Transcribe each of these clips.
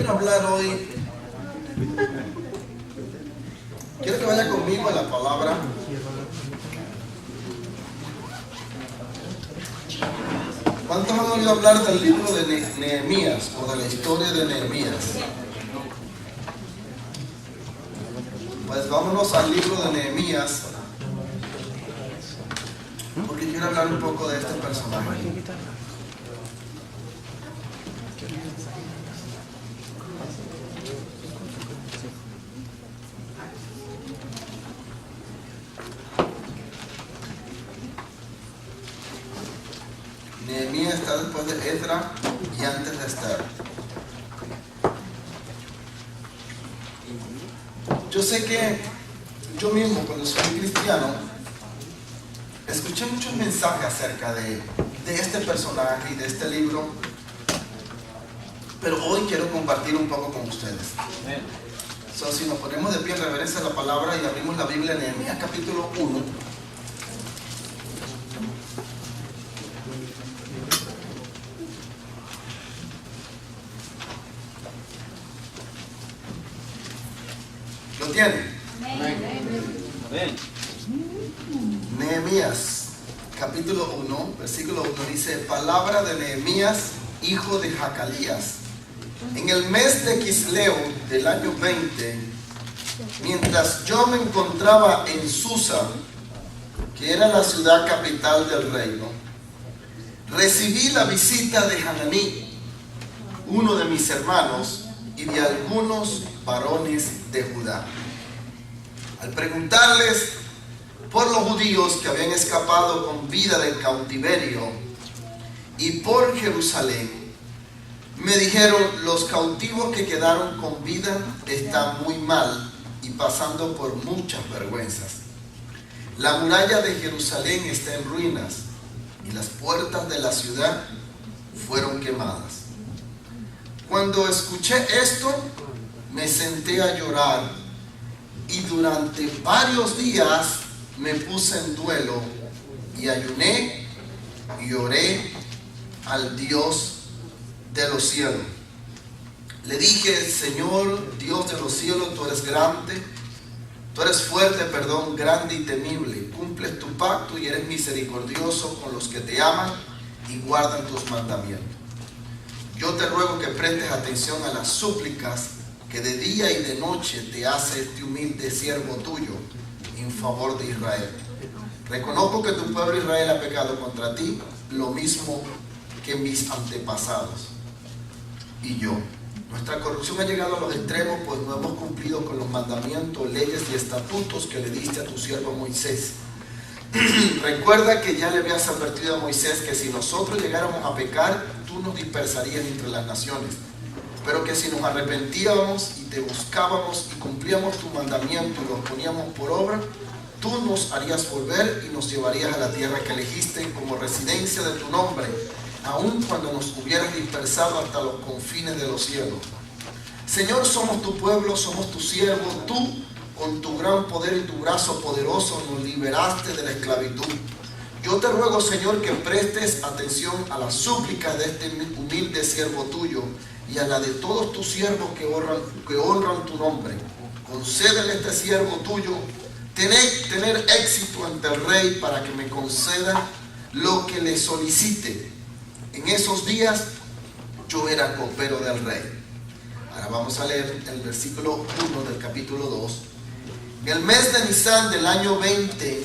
quiero hablar hoy, quiero que vaya conmigo a la palabra. ¿Cuántos han oído hablar del libro de Nehemías o de la historia de Nehemías? Pues vámonos al libro de Nehemías, porque quiero hablar un poco de este personaje. Nehemías está después de Esdras y antes de Esther. Yo sé que yo mismo, cuando soy cristiano, escuché muchos mensajes acerca de este personaje y de este libro, pero hoy quiero compartir un poco con ustedes. Si nos ponemos de pie en reverencia a la palabra y abrimos la Biblia en Nehemías capítulo 1. ¿Lo tienen? Amén. Nehemías, capítulo 1, versículo 1 dice: palabra de Nehemías, hijo de Jacalías. En el mes de Quisleo del año 20, mientras yo me encontraba en Susa, que era la ciudad capital del reino, recibí la visita de Hananí, uno de mis hermanos, y de algunos varones de Judá. Al preguntarles por los judíos que habían escapado con vida del cautiverio y por Jerusalén, me dijeron: los cautivos que quedaron con vida están muy mal y pasando por muchas vergüenzas. La muralla de Jerusalén está en ruinas y las puertas de la ciudad fueron quemadas. Cuando escuché esto, me senté a llorar y durante varios días me puse en duelo y ayuné y oré al Dios de los cielos. Le dije: Señor, Dios de los cielos, tú eres grande, tú eres fuerte, grande y temible. Cumples tu pacto y eres misericordioso con los que te aman y guardan tus mandamientos. Yo te ruego que prestes atención a las súplicas que de día y de noche te hace este humilde siervo tuyo en favor de Israel. Reconozco que tu pueblo Israel ha pecado contra ti, lo mismo que mis antepasados y yo. Nuestra corrupción ha llegado a los extremos, pues no hemos cumplido con los mandamientos, leyes y estatutos que le diste a tu siervo Moisés. Recuerda que ya le habías advertido a Moisés que si nosotros llegáramos a pecar, tú nos dispersarías entre las naciones, pero que si nos arrepentíamos y te buscábamos y cumplíamos tu mandamiento y los poníamos por obra, tú nos harías volver y nos llevarías a la tierra que elegiste como residencia de tu nombre, aun cuando nos hubieras dispersado hasta los confines de los cielos. Señor, somos tu pueblo, somos tu siervo. Tú, con tu gran poder y tu brazo poderoso, nos liberaste de la esclavitud. Yo te ruego, Señor, que prestes atención a las súplicas de este humilde siervo tuyo y a la de todos tus siervos que honran tu nombre. Concédele a este siervo tuyo tener éxito ante el rey para que me conceda lo que le solicite. En esos días yo era copero del rey. Ahora vamos a leer el versículo 1 del capítulo 2. En el mes de Nisán del año 20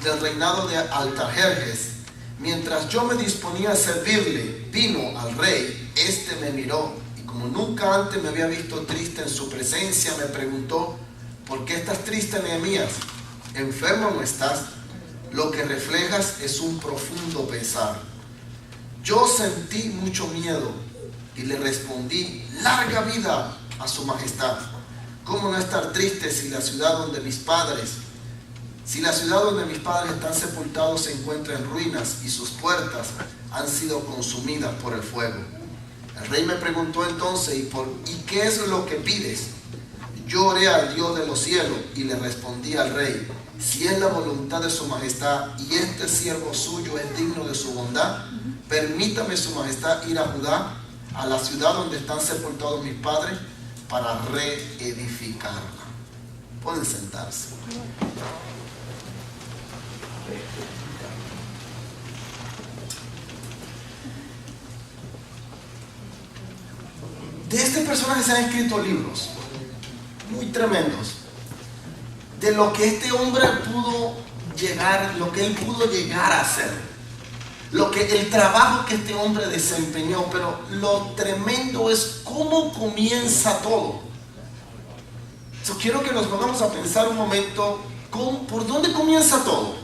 del reinado de Artajerjes, mientras yo me disponía a servirle, vino al rey. Este me miró y como nunca antes me había visto triste en su presencia, me preguntó: ¿por qué estás triste, Nehemías? ¿Enfermo no estás? Lo que reflejas es un profundo pesar. Yo sentí mucho miedo y le respondí: larga vida a su majestad. ¿Cómo no estar triste si la ciudad donde mis padres están sepultados se encuentra en ruinas y sus puertas han sido consumidas por el fuego? El rey me preguntó entonces: ¿y qué es lo que pides? Yo oré al Dios de los cielos y le respondí al rey: si es la voluntad de su majestad y este siervo suyo es digno de su bondad, permítame su majestad ir a Judá a la ciudad donde están sepultados mis padres para reedificarla. Pueden sentarse. De este personaje se han escrito libros muy tremendos de lo que este hombre pudo llegar, lo que él pudo llegar a hacer, el trabajo que este hombre desempeñó. Pero lo tremendo es cómo comienza todo. Quiero que nos pongamos a pensar un momento, ¿por dónde comienza todo?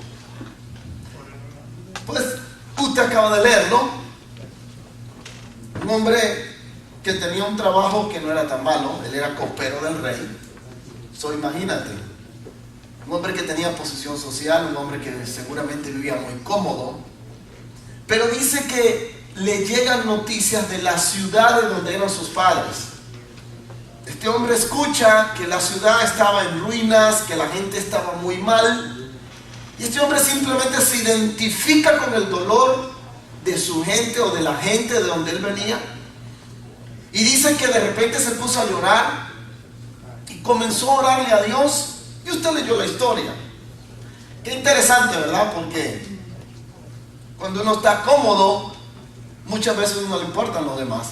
Pues usted acaba de leerlo. Un hombre que tenía un trabajo que no era tan malo, él era copero del rey. Imagínate, un hombre que tenía posición social, un hombre que seguramente vivía muy cómodo. Pero dice que le llegan noticias de la ciudad de donde eran sus padres. Este hombre escucha que la ciudad estaba en ruinas, que la gente estaba muy mal. Y este hombre simplemente se identifica con el dolor de su gente o de la gente de donde él venía. Y dice que de repente se puso a llorar y comenzó a orarle a Dios. Y usted leyó la historia. Qué interesante, ¿verdad? Porque cuando uno está cómodo, muchas veces no le importan los demás.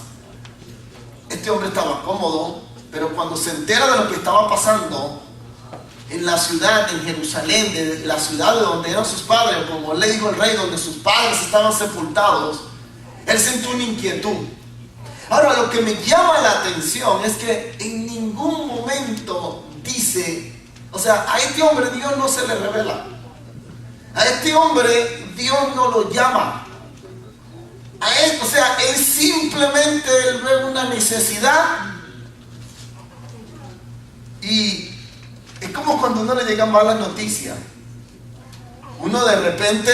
Este hombre estaba cómodo, pero cuando se entera de lo que estaba pasando en la ciudad, en Jerusalén, de la ciudad de donde eran sus padres, como le dijo el rey, donde sus padres estaban sepultados, él sintió una inquietud. Ahora, lo que me llama la atención es que en ningún momento dice, a este hombre Dios no se le revela. A este hombre Dios no lo llama. Él simplemente ve una necesidad. Y es como cuando a uno le llegan malas noticias. Uno de repente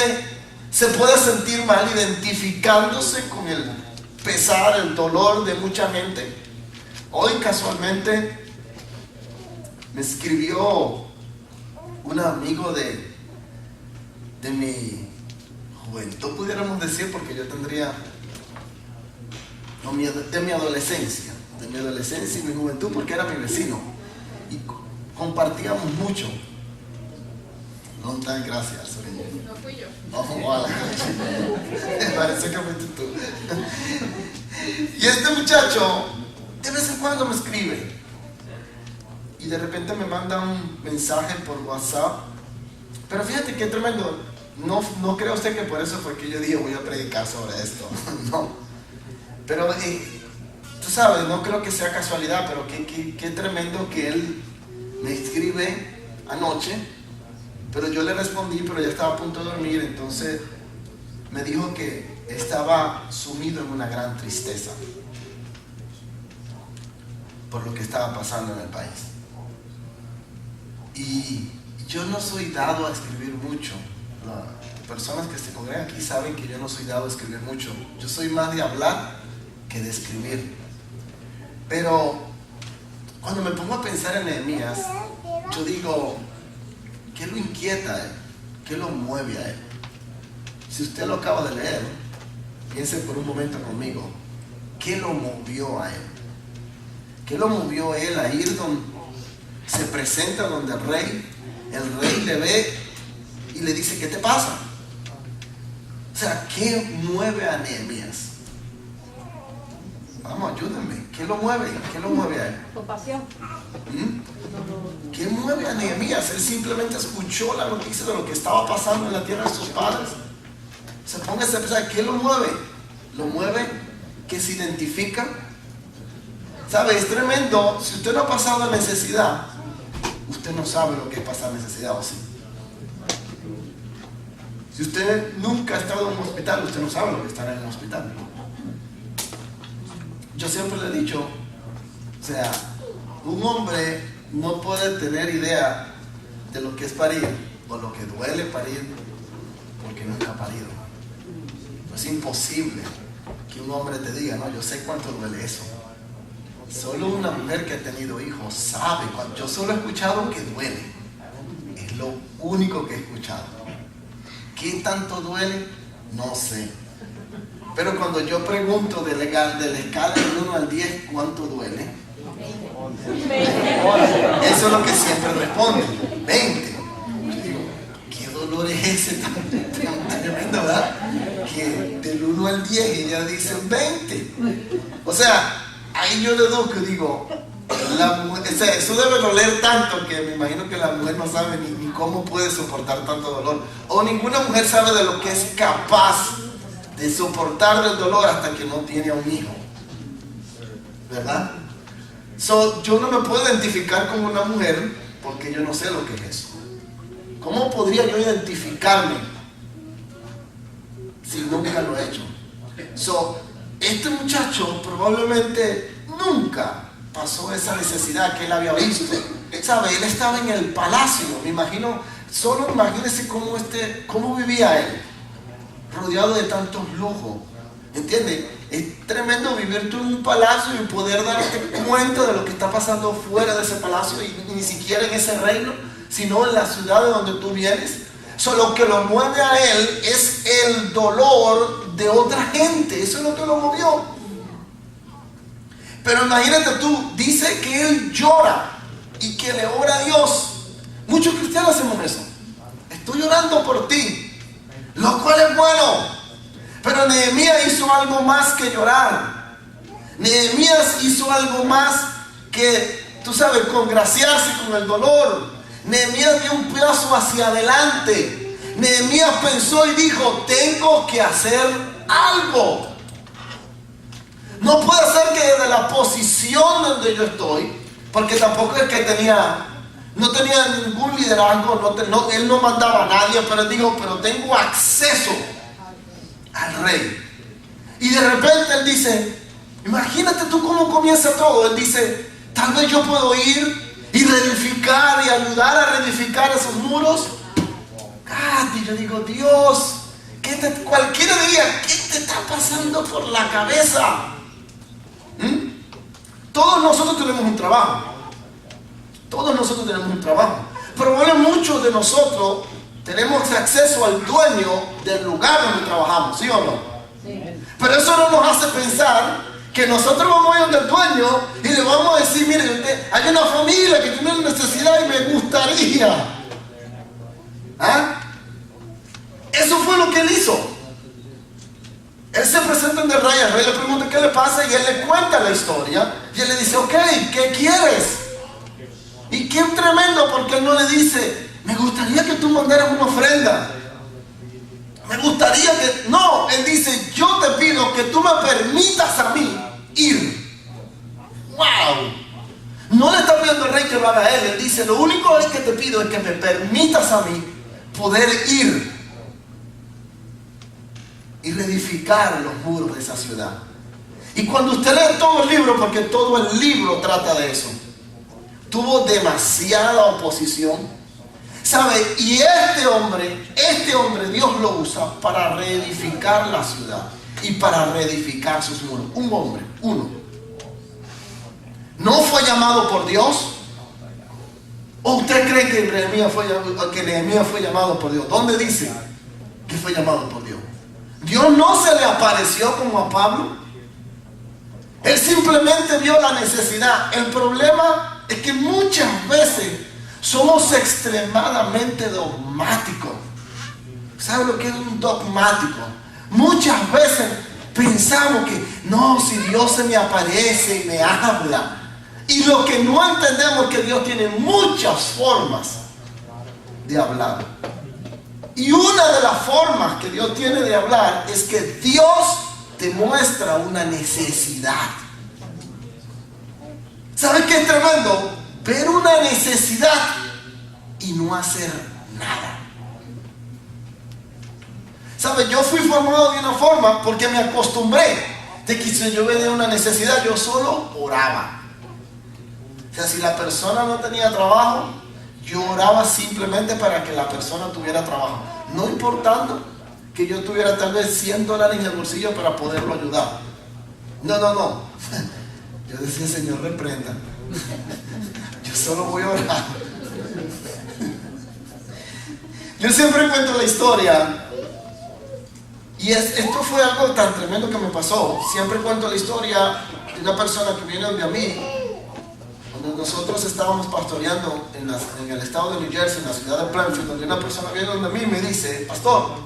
se puede sentir mal identificándose con el pesar, el dolor de mucha gente. Hoy casualmente me escribió un amigo de mi juventud, pudiéramos decir, porque yo tendría, de mi adolescencia y mi juventud, porque era mi vecino y compartíamos mucho. No, gracias. No fui yo. Me parece que fuiste tú. Y este muchacho de vez en cuando me escribe y de repente me manda un mensaje por WhatsApp. Pero fíjate qué tremendo. No cree usted que por eso fue que yo dije voy a predicar sobre esto. No. Pero tú sabes, no creo que sea casualidad, pero qué tremendo que él me escribe anoche. Pero yo le respondí, pero ya estaba a punto de dormir. Entonces me dijo que estaba sumido en una gran tristeza por lo que estaba pasando en el país. Y yo no soy dado a escribir mucho. Las personas que se congregan aquí saben que yo no soy dado a escribir mucho. Yo soy más de hablar que de escribir. Pero cuando me pongo a pensar en Nehemías, yo digo, ¿qué lo inquieta a él? ¿Qué lo mueve a él? Si usted lo acaba de leer, piense por un momento conmigo, ¿qué lo movió a él? ¿Qué lo movió a él a ir donde se presenta donde el rey le ve y le dice, ¿qué te pasa? ¿Qué mueve a Nehemías? Vamos, ayúdenme. ¿Qué lo mueve? ¿Qué lo mueve a él? Compasión. ¿Qué mueve a Nehemías? Él simplemente escuchó la noticia de lo que estaba pasando en la tierra de sus padres. Póngase a pensar, ¿qué lo mueve? Lo mueve que se identifica. ¿Sabe? Es tremendo. Si usted no ha pasado necesidad, usted no sabe lo que es pasar necesidad, ¿o sí? Si usted nunca ha estado en un hospital, usted no sabe lo que es estar en un hospital. Yo siempre le he dicho, un hombre no puede tener idea de lo que es parir o lo que duele parir porque nunca ha parido. Es imposible que un hombre te diga, no, yo sé cuánto duele eso. Solo una mujer que ha tenido hijos sabe. Yo solo he escuchado que duele. Es lo único que he escuchado. ¿Qué tanto duele? No sé. Pero cuando yo pregunto de la escala del 1 al 10, ¿cuánto duele? Eso es lo que siempre responden, 20. Yo digo, ¿qué dolor es ese tan tremendo, verdad? Que del 1 al 10 ella dice 20. O sea, ahí yo deduzco y digo, la mujer, o sea, eso debe doler tanto que me imagino que la mujer no sabe ni cómo puede soportar tanto dolor. O ninguna mujer sabe de lo que es capaz de soportar el dolor hasta que no tiene a un hijo, ¿verdad? Yo no me puedo identificar como una mujer porque yo no sé lo que es eso. ¿Cómo podría yo identificarme si nunca lo he hecho? Este muchacho probablemente nunca pasó esa necesidad que él había visto. ¿Sabe? Él estaba en el palacio, me imagino, solo imagínese cómo vivía él, rodeado de tantos lujos. ¿Entiendes? Es tremendo vivir tú en un palacio y poder darte cuenta de lo que está pasando fuera de ese palacio y ni siquiera en ese reino, sino en la ciudad de donde tú vienes. Lo que lo mueve a él es el dolor de otra gente. Eso es lo que lo movió. Pero imagínate tú, dice que él llora y que le ora a Dios. Muchos cristianos hacemos eso. Estoy orando por ti, lo cual es bueno. Pero Nehemías hizo algo más que llorar. Nehemías hizo algo más que, tú sabes, congraciarse con el dolor. Nehemías dio un paso hacia adelante. Nehemías pensó y dijo, tengo que hacer algo. No puede ser que desde la posición donde yo estoy, porque tampoco es que no tenía ningún liderazgo, él no mandaba a nadie, pero él dijo, pero tengo acceso al rey. Y de repente él dice, imagínate tú cómo comienza todo. Él dice, tal vez yo puedo ir y reedificar y ayudar a reedificar esos muros. Y yo digo, Dios, cualquier día, ¿qué te está pasando por la cabeza? Todos nosotros tenemos un trabajo. Todos nosotros tenemos un trabajo. Pero bueno, muchos de nosotros tenemos acceso al dueño del lugar donde trabajamos, ¿sí o no? Sí. Pero eso no nos hace pensar que nosotros vamos a ir donde el dueño y le vamos a decir, mire, hay una familia que tiene una necesidad y me gustaría. Eso fue lo que él hizo. Él se presenta ante el rey le pregunta qué le pasa y él le cuenta la historia. Y él le dice, ok, ¿qué quieres? Y qué tremendo, porque él no le dice, me gustaría que tú mandaras una ofrenda. Me gustaría que... No, él dice, yo te pido que tú me permitas a mí ir. ¡Wow! No le está pidiendo al rey que lo haga a él. Él dice, lo único que te pido es que me permitas a mí poder ir y reedificar los muros de esa ciudad. Y cuando usted lee todo el libro, porque todo el libro trata de eso, tuvo demasiada oposición, ¿sabe? Y este hombre Dios lo usa para reedificar la ciudad y para reedificar sus muros. Un hombre, uno. ¿No fue llamado por Dios? ¿O usted cree que Nehemías fue llamado por Dios? ¿Dónde dice que fue llamado por Dios? Dios no se le apareció como a Pablo. Él simplemente vio la necesidad. El problema es que muchas veces somos extremadamente dogmáticos. ¿Sabe lo que es un dogmático? Muchas veces pensamos que no, si Dios se me aparece y me habla. Y lo que no entendemos es que Dios tiene muchas formas de hablar. Y una de las formas que Dios tiene de hablar es que Dios te muestra una necesidad. ¿Sabes qué es tremendo? Ver una necesidad y no hacer nada. ¿Sabes? Yo fui formado de una forma porque me acostumbré de que si yo veía una necesidad, yo solo oraba. O sea, si la persona no tenía trabajo, yo oraba simplemente para que la persona tuviera trabajo, no importando que yo tuviera tal vez $100 en el bolsillo para poderlo ayudar. No. Yo decía, Señor, reprenda. Yo solo voy a orar. Yo siempre cuento la historia Esto fue algo tan tremendo que me pasó. Siempre cuento la historia de una persona que viene donde a mí, cuando nosotros estábamos pastoreando en el estado de New Jersey, en la ciudad de Plainfield, donde una persona viene donde a mí y me dice: pastor,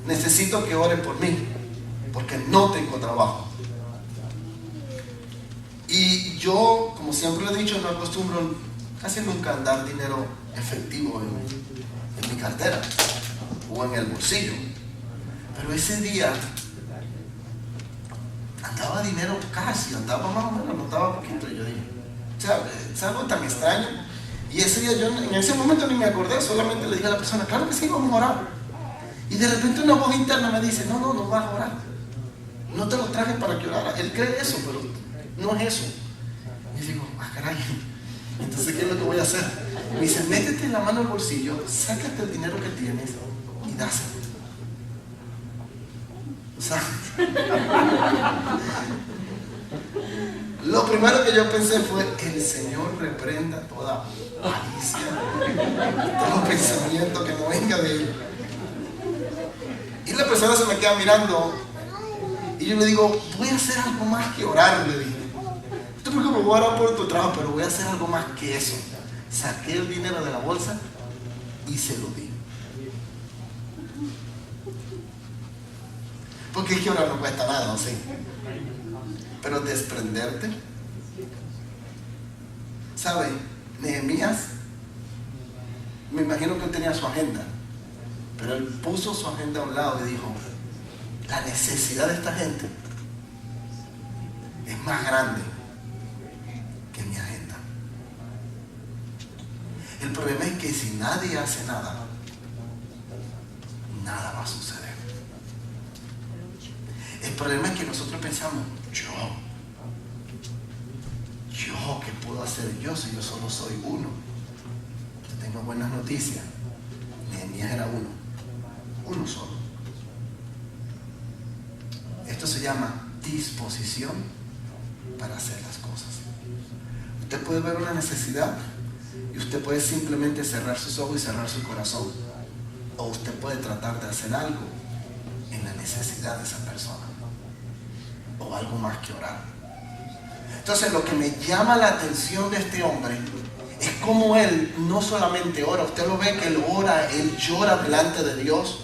necesito que ore por mí, porque no tengo trabajo. Y yo, como siempre le he dicho, no acostumbro casi nunca a dar dinero efectivo en mi cartera o en el bolsillo. Pero ese día andaba dinero casi, andaba más o menos, no estaba poquito. Yo dije, o sea, es algo tan extraño. Y ese día yo en ese momento ni me acordé, solamente le dije a la persona: claro que sí, vamos a orar. Y de repente una voz interna me dice: no vas a orar. No te lo traje para que orara. Él cree eso, pero no es eso. Y digo: caray, entonces ¿qué es lo que voy a hacer? Me dice: métete la mano al bolsillo, sácate el dinero que tienes y dáselo. O sea, lo primero que yo pensé fue: el Señor reprenda toda malicia, todo pensamiento que no venga de Él. Y la persona se me queda mirando y yo le digo: voy a hacer algo más que orar, le dije. Tú me voy a orar por tu trabajo, pero voy a hacer algo más que eso. Saqué el dinero de la bolsa y se lo di. Porque es que orar no cuesta nada, ¿no? Sí. Pero desprenderte. ¿Sabe? Nehemías, me imagino que él tenía su agenda, pero él puso su agenda a un lado y dijo: la necesidad de esta gente es más grande que mi agenda. El problema es que si nadie hace nada, nada va a suceder. El problema es que nosotros pensamos: ¿qué puedo hacer yo si yo solo soy uno? Yo tengo buenas noticias. Nehemías era uno solo. Esto se llama disposición para hacer las cosas. Usted puede ver una necesidad y usted puede simplemente cerrar sus ojos y cerrar su corazón, o usted puede tratar de hacer algo en la necesidad de esa persona, o algo más que orar. Entonces, lo que me llama la atención de este hombre es cómo él no solamente ora. Usted lo ve que él ora, él llora delante de Dios,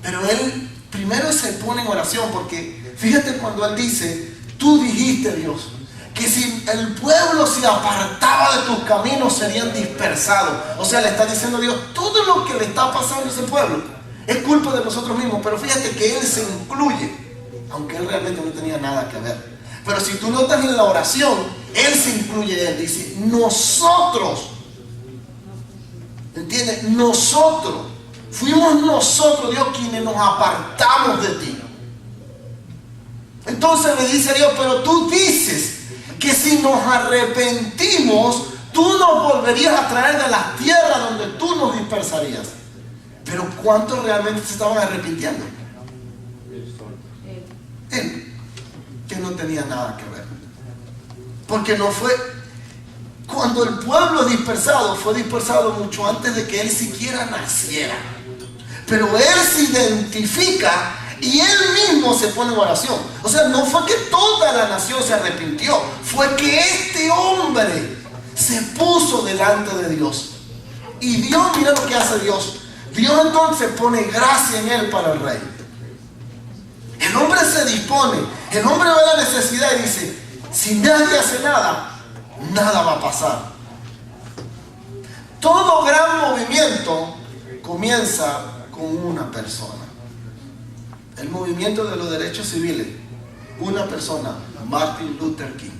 pero él primero se pone en oración, porque fíjate cuando él dice: tú dijiste, Dios, que si el pueblo se apartaba de tus caminos serían dispersados. O sea, le está diciendo a Dios: todo lo que le está pasando a ese pueblo es culpa de nosotros mismos. Pero fíjate que él se incluye, aunque él realmente no tenía nada que ver. Pero si tú notas en la oración, él se incluye, él dice: nosotros, ¿entiendes? Nosotros, fuimos nosotros, Dios, quienes nos apartamos de ti. Entonces le dice a Dios: pero tú dices que si nos arrepentimos, tú nos volverías a traer de las tierras donde tú nos dispersarías. Pero ¿cuántos realmente se estaban arrepintiendo? Él, que no tenía nada que ver. Porque no fue, cuando el pueblo dispersado, fue dispersado mucho antes de que él siquiera naciera. Pero él se identifica y él mismo se pone en oración. O sea, no fue que toda la nación se arrepintió, fue que este hombre se puso delante de Dios. Y Dios, mira lo que hace Dios. Dios entonces pone gracia en él para el rey. El hombre se dispone, el hombre ve la necesidad y dice: si nadie hace nada, nada va a pasar. Todo gran movimiento comienza con una persona. El movimiento de los derechos civiles, una persona, Martin Luther King.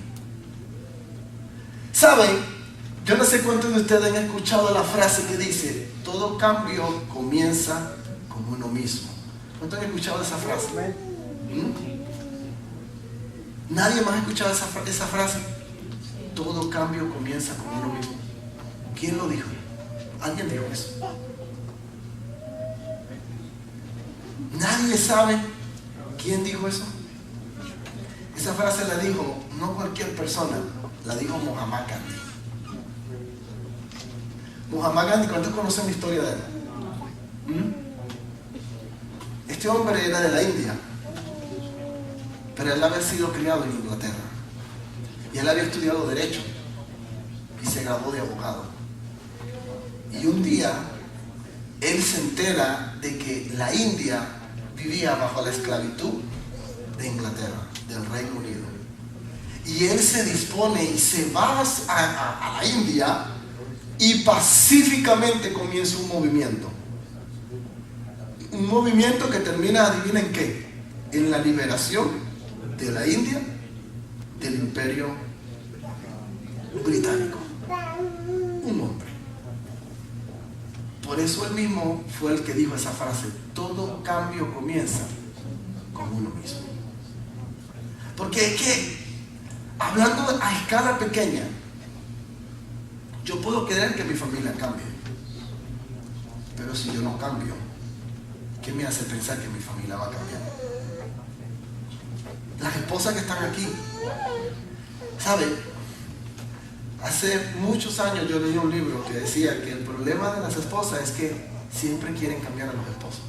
¿Saben? Yo no sé cuántos de ustedes han escuchado la frase que dice: todo cambio comienza con uno mismo. ¿Cuántos han escuchado esa frase? ¿Nadie más ha escuchado esa frase? Todo cambio comienza con uno mismo. ¿Quién lo dijo? ¿Alguien dijo eso? ¿Nadie sabe quién dijo eso? Esa frase la dijo no cualquier persona, la dijo Mahatma Gandhi. Mahatma Gandhi, ¿cuántos conocen la historia de él? Este hombre era de la India, pero él había sido criado en Inglaterra. Y él había estudiado Derecho y se graduó de abogado. Y un día, él se entera de que la India vivía bajo la esclavitud de Inglaterra, del Reino Unido. Y él se dispone y se va a la India y pacíficamente comienza un movimiento. Un movimiento que termina, adivinen qué, en la liberación de la India del Imperio Británico. Un hombre. Por eso él mismo fue el que dijo esa frase: todo cambio comienza con uno mismo. Porque es que, hablando a escala pequeña, yo puedo querer que mi familia cambie, pero si yo no cambio, ¿qué me hace pensar que mi familia va a cambiar? Las esposas que están aquí, ¿saben? Hace muchos años yo leí un libro que decía que el problema de las esposas es que siempre quieren cambiar a los esposos.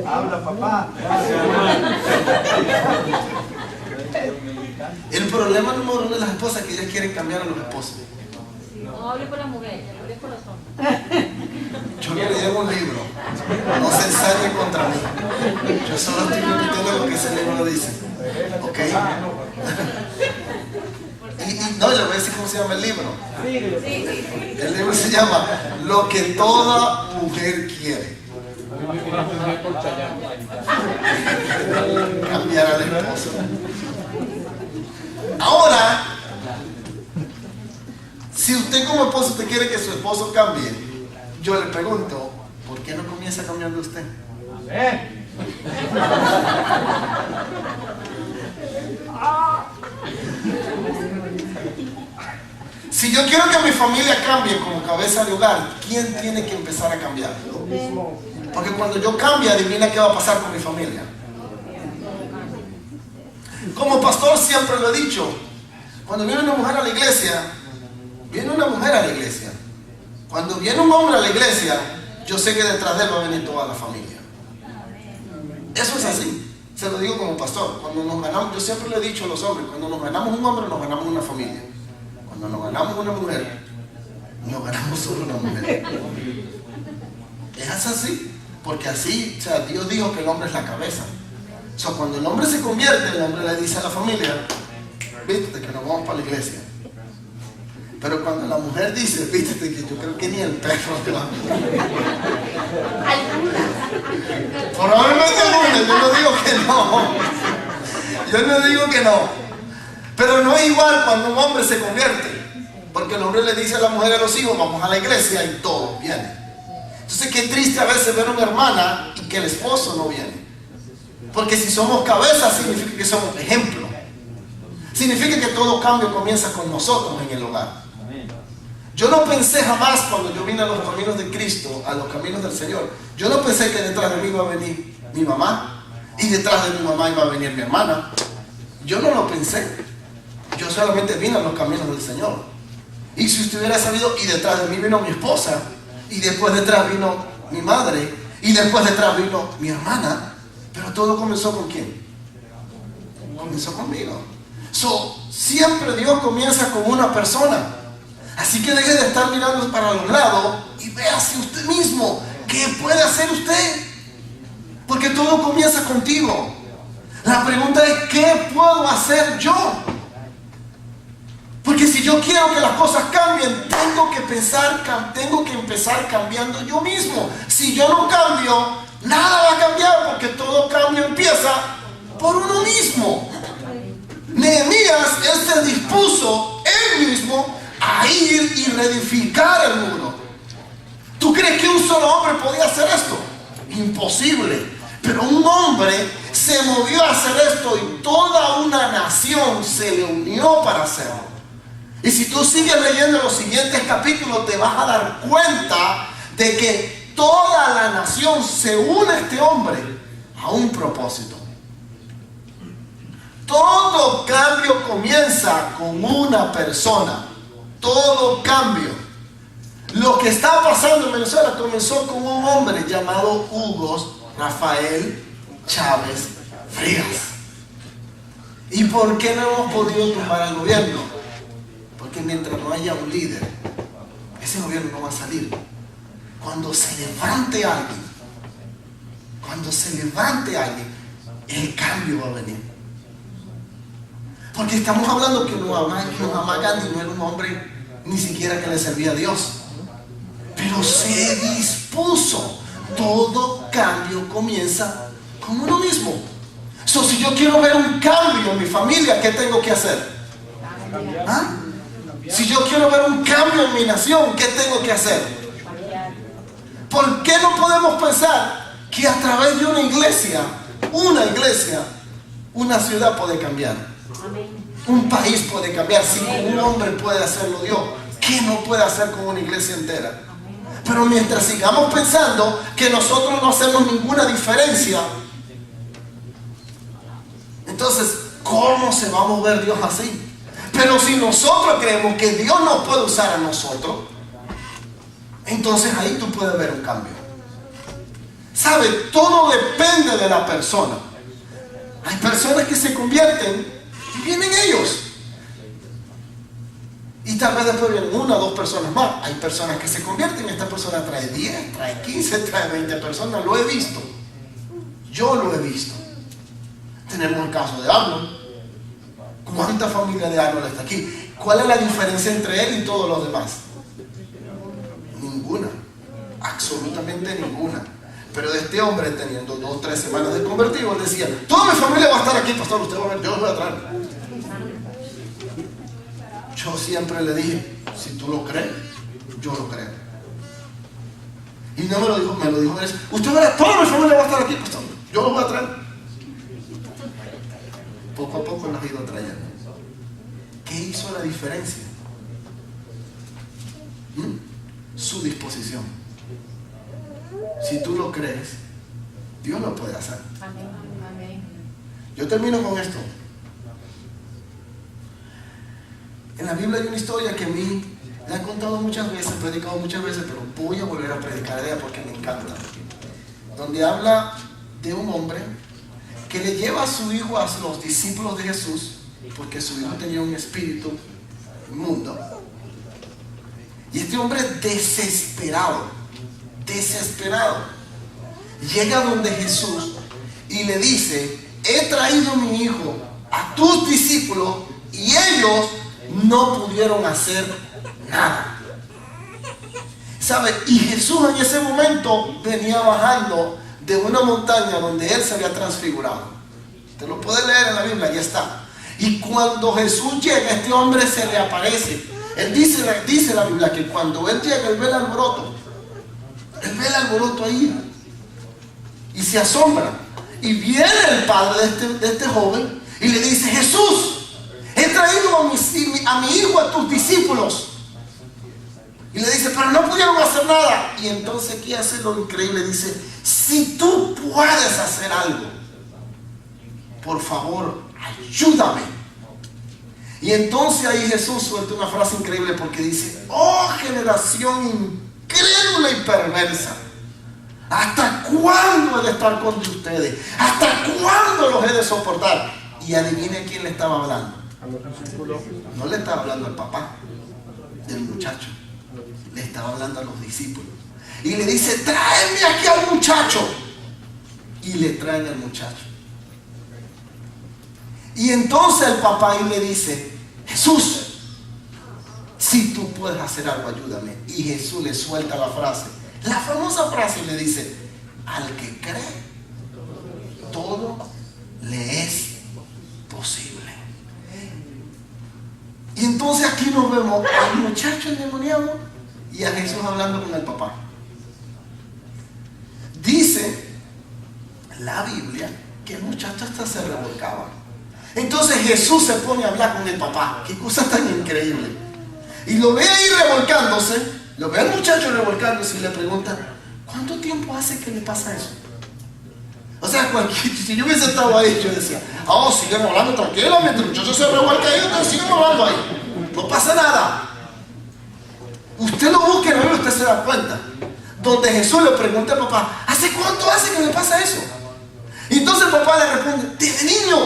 Habla, papá. El problema número uno de las esposas es que ellas quieren cambiar a los esposos. No hable por la mujer, hable por los hombres. Yo no leí un libro, no se ensañen contra mí. Yo solo estoy repitiendo lo que ese libro dice. ¿Ok? Y no, yo voy a decir cómo se llama el libro. El libro se llama Lo que toda mujer quiere. Cambiar al esposo. Ahora, si usted como esposo usted quiere que su esposo cambie, yo le pregunto, ¿por qué no comienza cambiando usted? Si yo quiero que mi familia cambie como cabeza de hogar, ¿quién tiene que empezar a cambiar? Porque cuando yo cambie, adivina qué va a pasar con mi familia. Como pastor siempre lo he dicho, cuando viene una mujer a la iglesia, viene una mujer a la iglesia. Cuando viene un hombre a la iglesia, yo sé que detrás de él va a venir toda la familia. Eso es así. Se lo digo como pastor. Cuando nos ganamos, yo siempre le he dicho a los hombres, cuando nos ganamos un hombre, nos ganamos una familia. Cuando nos ganamos una mujer, nos ganamos solo una mujer. Es así. Porque así, o sea, Dios dijo que el hombre es la cabeza. O sea, cuando el hombre se convierte, el hombre le dice a la familia, vístete que nos vamos para la iglesia. Pero cuando la mujer dice, vístete que yo creo que ni el perro te va. Probablemente alguna, yo no digo que no. Yo no digo que no. Pero no es igual cuando un hombre se convierte. Porque el hombre le dice a la mujer y a los hijos, vamos a la iglesia y todo viene. Entonces qué triste a veces ver a una hermana y que el esposo no viene. Porque si somos cabezas significa que somos ejemplo. Significa que todo cambio comienza con nosotros en el hogar. Yo no pensé jamás cuando yo vine a los caminos de Cristo, a los caminos del Señor, yo no pensé que detrás de mí iba a venir mi mamá y detrás de mi mamá iba a venir mi hermana. Yo no lo pensé. Yo solamente vine a los caminos del Señor. Y si usted hubiera sabido, y detrás de mí vino mi esposa, y después detrás vino mi madre, y después detrás vino mi hermana, pero todo comenzó ¿con quién? Comenzó conmigo. Siempre Dios comienza con una persona. Así que deje de estar mirando para los lados y véase usted mismo qué puede hacer usted. Porque todo comienza contigo. La pregunta es, ¿qué puedo hacer yo? Porque si yo quiero que las cosas cambien, tengo que empezar cambiando yo mismo. Si yo no cambio, nada va a cambiar, porque todo cambio empieza por uno mismo. Nehemías, él se dispuso él mismo a ir y reedificar el muro. ¿Tú crees que un solo hombre podía hacer esto? Imposible. Pero un hombre se movió a hacer esto y toda una nación se le unió para hacerlo. Y si tú sigues leyendo los siguientes capítulos, te vas a dar cuenta de que toda la nación se une a este hombre a un propósito. Todo cambio comienza con una persona. Todo cambio. Lo que está pasando en Venezuela comenzó con un hombre llamado Hugo Rafael Chávez Frías. ¿Y por qué no hemos podido tumbar al gobierno? Porque mientras no haya un líder, ese gobierno no va a salir. Cuando se levante alguien, el cambio va a venir. Porque estamos hablando que Mahatma Gandhi no era un hombre ni siquiera que le servía a Dios, pero se dispuso. Todo cambio comienza con uno mismo. Si yo quiero ver un cambio en mi familia, ¿qué tengo que hacer? ¿Ah? Si yo quiero ver un cambio en mi nación, ¿qué tengo que hacer? ¿Por qué no podemos pensar que a través de una iglesia, una ciudad puede cambiar? Un país puede cambiar. Si un hombre puede hacerlo Dios, ¿qué no puede hacer con una iglesia entera? Pero mientras sigamos pensando que nosotros no hacemos ninguna diferencia, entonces, ¿cómo se va a mover Dios así? Pero si nosotros creemos que Dios nos puede usar a nosotros, entonces ahí tú puedes ver un cambio. ¿Sabe? Todo depende de la persona. Hay personas que se convierten y vienen ellos. Y tal vez después vienen 1 o 2 personas más. Hay personas que se convierten y esta persona trae 10, trae 15, trae 20 personas. Lo he visto. Yo lo he visto. Tenemos el caso de Arnold. ¿Cuánta familia de Arnold está aquí? ¿Cuál es la diferencia entre él y todos los demás? Ninguna. Absolutamente ninguna. Pero de este hombre, teniendo 2 o 3 semanas de convertido, él decía: toda mi familia va a estar aquí, pastor, usted va a ver, yo los voy a traer. Yo siempre le dije: si tú lo crees, yo lo creo. Y no me lo dijo, usted verá, toda mi familia va a estar aquí, pastor, yo los voy a traer. Poco a poco nos ha ido trayendo. ¿Qué hizo la diferencia? Su disposición. Si tú lo crees, Dios lo puede hacer. Amén. Yo termino con esto. En la Biblia hay una historia que a mí la he contado muchas veces, he predicado muchas veces, pero voy a volver a predicar de ella porque me encanta. Donde habla de un hombre que le lleva a su hijo a los discípulos de Jesús, porque su hijo tenía un espíritu inmundo. Y este hombre desesperado, llega donde Jesús y le dice: he traído a mi hijo a tus discípulos y ellos no pudieron hacer nada. ¿Sabe? Y Jesús en ese momento venía bajando de una montaña donde él se había transfigurado. Te lo puedes leer en la Biblia, ya está. Y cuando Jesús llega, este hombre se le aparece. Él dice la Biblia que cuando él llega, él ve el alboroto. Él ve el alboroto ahí y se asombra. Y viene el padre de este joven y le dice: Jesús, he traído a mi hijo a tus discípulos. Y le dice: pero no pudieron hacer nada. Y entonces aquí hace lo increíble. Dice: si tú puedes hacer algo, por favor, ayúdame. Y entonces ahí Jesús suelta una frase increíble porque dice: oh generación incrédula y perversa, ¿hasta cuándo he de estar con ustedes? ¿Hasta cuándo los he de soportar? Y adivine quién le estaba hablando. No le estaba hablando al papá del muchacho, le estaba hablando a los discípulos. Y le dice: tráeme aquí al muchacho. Y le traen al muchacho. Y entonces el papá ahí le dice: Jesús, si tú puedes hacer algo, ayúdame. Y Jesús le suelta la frase, la famosa frase, y le dice: al que cree, todo le es posible. Y entonces aquí nos vemos al muchacho endemoniado y a Jesús hablando con el papá. Dice la Biblia que el muchacho hasta se revolcaba. Entonces Jesús se pone a hablar con el papá. Qué cosa tan increíble. Y lo ve ahí revolcándose, lo ve al muchacho revolcándose y le pregunta: ¿cuánto tiempo hace que le pasa eso? O sea, si yo hubiese estado ahí, yo decía: oh, siguen hablando tranquilamente, el muchacho se revuelca ahí, entonces siguen hablando ahí, no pasa nada. Usted lo busca en la Biblia, usted se da cuenta. Donde Jesús le pregunta al papá, ¿hace cuánto hace que le pasa eso? Y entonces el papá le responde, desde niño.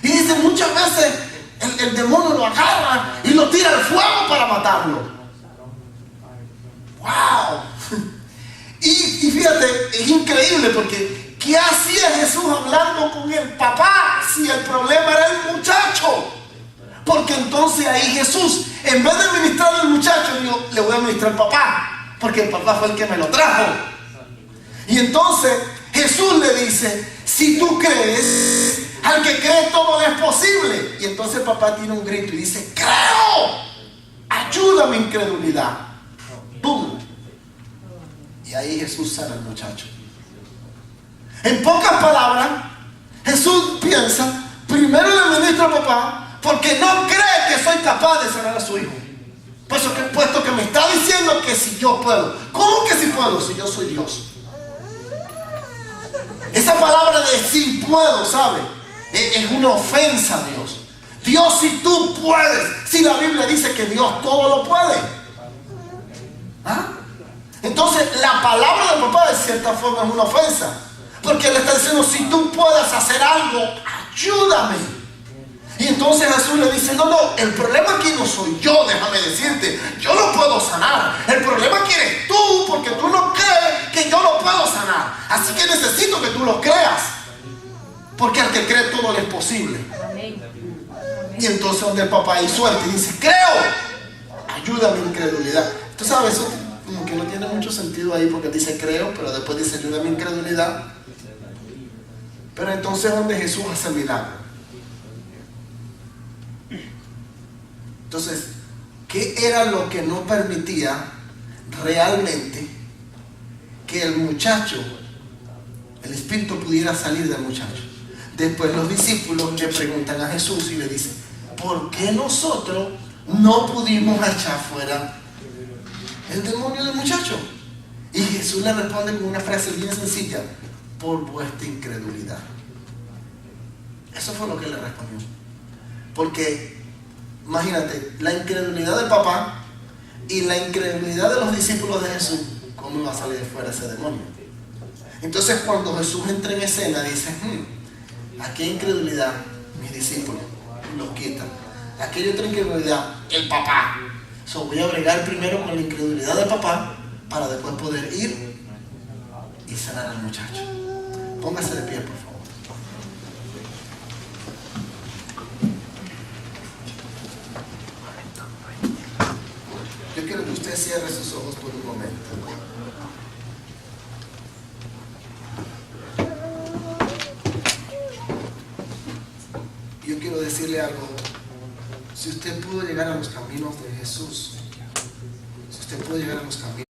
Y dice, muchas veces el demonio lo agarra y lo tira al fuego para matarlo. ¡Wow! Y fíjate, es increíble porque ¿qué hacía Jesús hablando con el papá si el problema era el muchacho? Porque entonces ahí Jesús, en vez de ministrarle al muchacho, dijo, le voy a ministrar al papá, porque el papá fue el que me lo trajo. Y entonces Jesús le dice, si tú crees, al que cree todo es posible. Y entonces el papá tiene un grito y dice, creo, ayuda a mi incredulidad. ¡Bum! Y ahí Jesús sana al muchacho. En pocas palabras, Jesús piensa, primero le ministro al papá, porque no cree que soy capaz de sanar a su hijo. Puesto que me está diciendo que si yo puedo. ¿Cómo que si puedo? Si yo soy Dios. Esa palabra de si puedo, ¿sabe? Es una ofensa a Dios. Dios, si tú puedes. Si la Biblia dice que Dios todo lo puede. ¿Ah? Entonces la palabra del papá de cierta forma es una ofensa. Porque le está diciendo, si tú puedes hacer algo, ayúdame. Y entonces Jesús le dice, no, el problema aquí no soy yo, déjame decirte, yo lo puedo sanar. El problema aquí eres tú, porque tú no crees que yo lo puedo sanar. Así que necesito que tú lo creas, porque al que cree todo le es posible. Y entonces donde el papá hay suerte y dice, creo, ayuda a mi incredulidad. Tú sabes, eso como que no tiene mucho sentido ahí, porque dice creo, pero después dice ayuda a mi incredulidad. Pero entonces donde Jesús hace el milagro. Entonces, ¿qué era lo que no permitía realmente que el muchacho, el espíritu pudiera salir del muchacho? Después los discípulos le preguntan a Jesús y le dicen, ¿por qué nosotros no pudimos echar fuera el demonio del muchacho? Y Jesús le responde con una frase bien sencilla, por vuestra incredulidad. Eso fue lo que le respondió. Porque imagínate, la incredulidad del papá y la incredulidad de los discípulos de Jesús, ¿cómo iba a salir fuera ese demonio? Entonces cuando Jesús entra en escena dice, aquí hay incredulidad, mis discípulos los quitan. Aquí hay otra incredulidad, el papá. Voy a bregar primero con la incredulidad del papá para después poder ir y sanar al muchacho. Póngase de pie, por favor. Yo quiero que usted cierre sus ojos por un momento. Yo quiero decirle algo. Si usted pudo llegar a los caminos de Jesús, si usted pudo llegar a los caminos